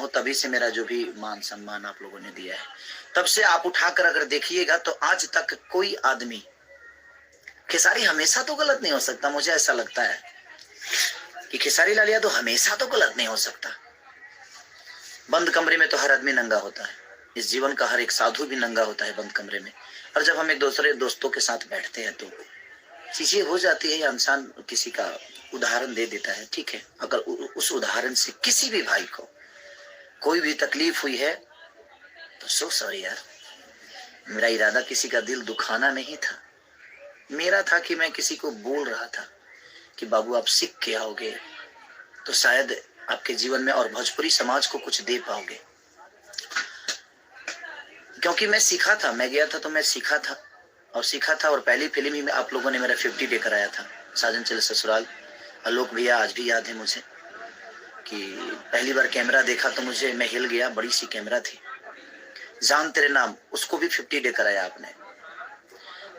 हूँ, तभी से मेरा जो भी मान सम्मान आप लोगों ने दिया है, तब से आप उठाकर अगर देखिएगा तो आज तक कोई आदमी, खेसारी हमेशा तो गलत नहीं हो सकता, मुझे ऐसा लगता है कि खेसारी लाल यादव हमेशा तो गलत नहीं हो सकता। बंद कमरे में तो हर आदमी नंगा होता है, इस जीवन का हर एक साधु भी नंगा होता है बंद कमरे में। और जब हम एक दूसरे दोस्तों के साथ बैठते हैं तो चीजें हो जाती है, इंसान किसी का उदाहरण दे देता है, ठीक है। अगर उस उदाहरण से किसी भी भाई को कोई भी तकलीफ हुई है तो सो सॉरी यार, मेरा इरादा किसी का दिल दुखाना नहीं था। मेरा था कि मैं किसी को बोल रहा था कि बाबू आप सीख के आओगे तो शायद आपके जीवन में और भोजपुरी समाज को कुछ दे पाओगे। क्योंकि मैं सीखा था, मैं गया था तो मैं सीखा था और पहली फिल्म ही में आप लोगों ने मेरा 50 डे कराया था, साजन चले ससुराल। आलोक भैया आज भी याद है मुझे कि पहली बार कैमरा देखा तो मुझे, मैं हिल गया, बड़ी सी कैमरा थी। जान तेरे नाम, उसको भी 50 डे कराया आपने।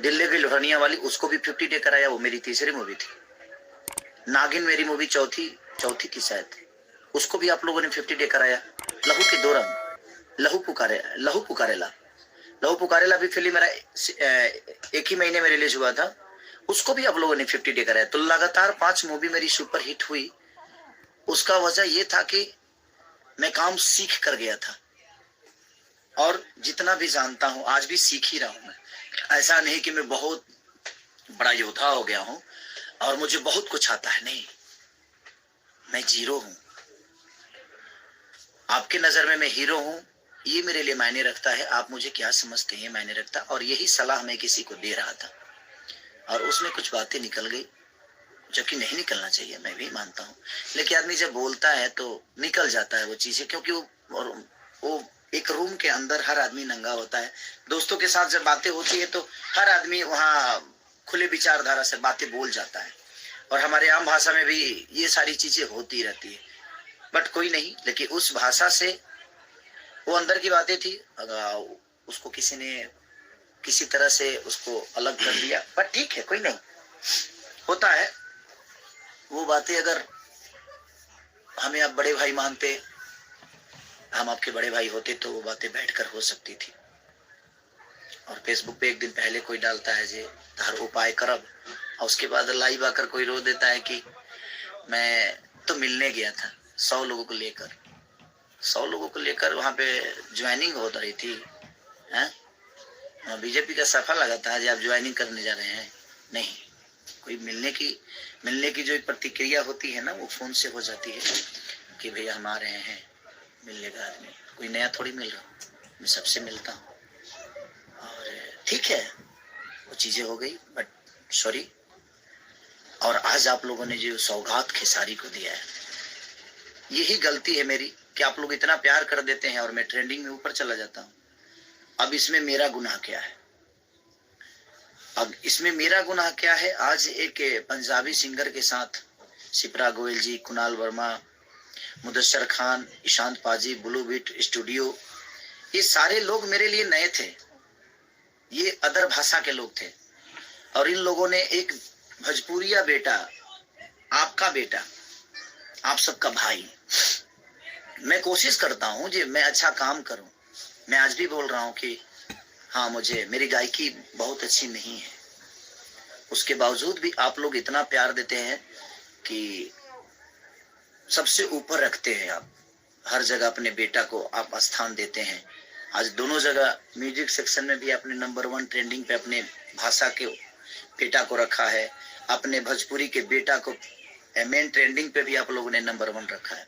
दिल्ली की लोहनिया वाली, उसको भी 50 डे कराया, वो मेरी तीसरी मूवी थी। नागिन मेरी मूवी चौथी थी शायद, उसको भी आप लोगों ने 50 डे कराया। लहू के दो रंग, लहू पुकारेला भी फिल्म मेरा एक ही महीने में रिलीज हुआ था, उसको भी आप लोगों ने 50 डे कराया। तो लगातार 5 मूवी मेरी सुपर हिट हुई। उसका वजह यह था कि मैं काम सीख कर गया था, और जितना भी जानता हूं आज भी सीख ही रहा हूं मैं। ऐसा नहीं कि मैं बहुत बड़ा योद्धा हो गया हूं और मुझे बहुत कुछ आता है, नहीं, मैं जीरो हूं। आपके नजर में मैं हीरो हूं, ये मेरे लिए मायने रखता है। आप मुझे क्या समझते हैं मायने रखता, और यही सलाह मैं किसी को दे रहा था और उसमें कुछ बातें निकल गई जो कि नहीं निकलना चाहिए, मैं भी मानता हूँ। लेकिन आदमी जब बोलता है तो निकल जाता है वो चीजें, क्योंकि वो एक रूम के अंदर हर आदमी नंगा होता है। दोस्तों के साथ जब बातें होती है तो हर आदमी वहाँ खुले विचारधारा से बातें बोल जाता है, और हमारे आम भाषा में भी ये सारी चीजें होती रहती है। बट कोई नहीं, लेकिन उस भाषा से वो अंदर की बातें थी, अगर उसको किसी ने किसी तरह से उसको अलग कर दिया, बट ठीक है, कोई नहीं, होता है वो बातें। अगर हमें आप बड़े भाई मानते, हम आपके बड़े भाई होते, तो वो बातें बैठकर हो सकती थी। और फेसबुक पे एक दिन पहले कोई डालता है जे हर उपाय करब, और उसके बाद लाइव आकर कोई रो देता है कि मैं तो मिलने गया था 100 लोगों को लेकर वहां पे ज्वाइनिंग हो रही थी। बीजेपी का सफा लगाता है आप ज्वाइनिंग करने जा रहे हैं, नहीं, कोई मिलने की जो प्रतिक्रिया होती है ना, वो फोन से हो जाती है कि भैया हम आ रहे हैं मिलने का। आदमी कोई नया थोड़ी मिल रहा, मैं सबसे मिलता हूँ, और ठीक है वो चीजें हो गई, बट सॉरी। और आज आप लोगों ने जो सौगात खेसारी को दिया है, यही गलती है मेरी कि आप लोग इतना प्यार कर देते हैं और मैं ट्रेंडिंग में ऊपर चला जाता हूँ। अब इसमें मेरा गुनाह क्या है? आज एक पंजाबी सिंगर के साथ शिप्रा गोयल जी, कुणाल वर्मा, मुदस्सर खान, ईशांत पाजी, ब्लू बीट स्टूडियो, ये सारे लोग मेरे लिए नए थे, ये अदर भाषा के लोग थे, और इन लोगों ने एक भोजपुरिया बेटा, आपका बेटा, आप सबका भाई, मैं कोशिश करता हूं जी मैं अच्छा काम करूं। मैं आज भी बोल रहा हूं कि हाँ, मेरी गायकी बहुत अच्छी नहीं है, उसके बावजूद भी आप लोग इतना प्यार देते हैं कि सबसे ऊपर रखते हैं। आप हर जगह अपने बेटा को आप स्थान देते हैं। आज दोनों जगह म्यूजिक सेक्शन में भी आपने नंबर 1 ट्रेंडिंग पे अपने भाषा के बेटा को रखा है, अपने भोजपुरी के बेटा को मेन ट्रेंडिंग पे भी आप लोगों ने नंबर 1 रखा है।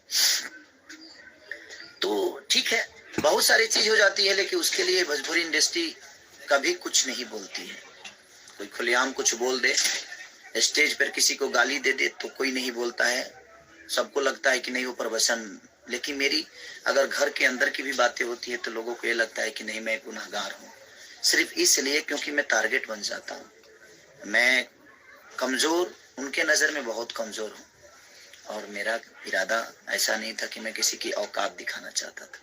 तो ठीक है, बहुत सारी चीज हो जाती है, लेकिन उसके लिए भोजपुरी इंडस्ट्री कभी कुछ नहीं बोलती है। कोई खुलेआम कुछ बोल दे, स्टेज पर किसी को गाली दे दे तो कोई नहीं बोलता है, सबको लगता है कि नहीं वो प्रवचन। लेकिन मेरी अगर घर के अंदर की भी बातें होती है तो लोगों को ये लगता है कि नहीं मैं गुनहगार हूँ, सिर्फ इसलिए क्योंकि मैं टारगेट बन जाता हूँ। मैं कमजोर, उनके नजर में बहुत कमजोर हूँ, और मेरा इरादा ऐसा नहीं था कि मैं किसी की औकात दिखाना चाहता था।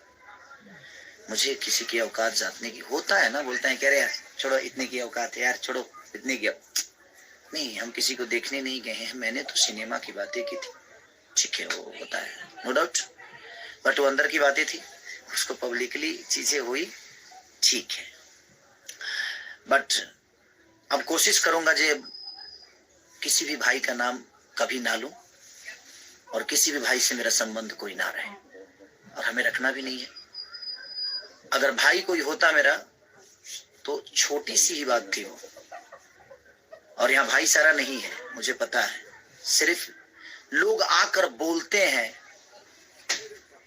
मुझे किसी की औकात जातने की होता है ना, बोलते हैं कह रहे यार छोड़ो इतने की औकात है यार, छोड़ो इतने की नहीं, हम किसी को देखने नहीं गए हैं, मैंने तो सिनेमा की बातें की थी, ठीक है वो होता है, नो डाउट। बट वो अंदर की बातें थी, उसको पब्लिकली चीजें हुई, ठीक है। बट अब कोशिश करूंगा जे किसी भी भाई का नाम कभी ना लूं और किसी भी भाई से मेरा संबंध कोई ना रहे, और हमें रखना भी नहीं है। अगर भाई कोई होता मेरा तो छोटी सी ही बात थी वो, और यहाँ भाईचारा नहीं है, मुझे पता है। सिर्फ लोग आकर बोलते हैं,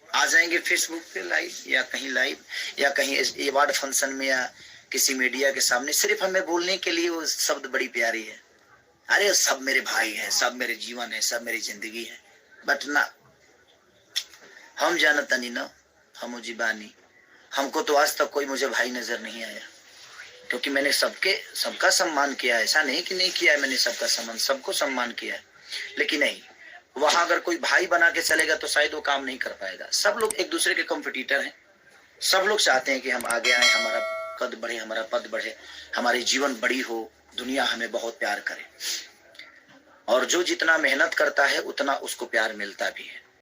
आ जाएंगे फेसबुक पे लाइव या कहीं लाइव या कहीं अवार्ड फंक्शन में या किसी मीडिया के सामने, सिर्फ हमें बोलने के लिए वो शब्द बड़ी प्यारी है, अरे सब मेरे भाई हैं, सब मेरे जीवन है, सब मेरी जिंदगी है। बट ना, हम जानता नहीं ना, हम जीवानी, हमको तो आज तक कोई मुझे भाई नजर नहीं आया, क्योंकि मैंने सबका सम्मान किया है। ऐसा नहीं कि नहीं किया है, मैंने सबको सम्मान किया है। लेकिन नहीं, वहां अगर कोई भाई बना के चलेगा तो शायद वो काम नहीं कर पाएगा। सब लोग एक दूसरे के कंपटीटर हैं, सब लोग चाहते हैं कि हम आगे आए, हमारा कद बढ़े, हमारा पद बढ़े, हमारी जीवन बड़ी हो, दुनिया हमें बहुत प्यार करे। और जो जितना मेहनत करता है उतना उसको प्यार मिलता भी है।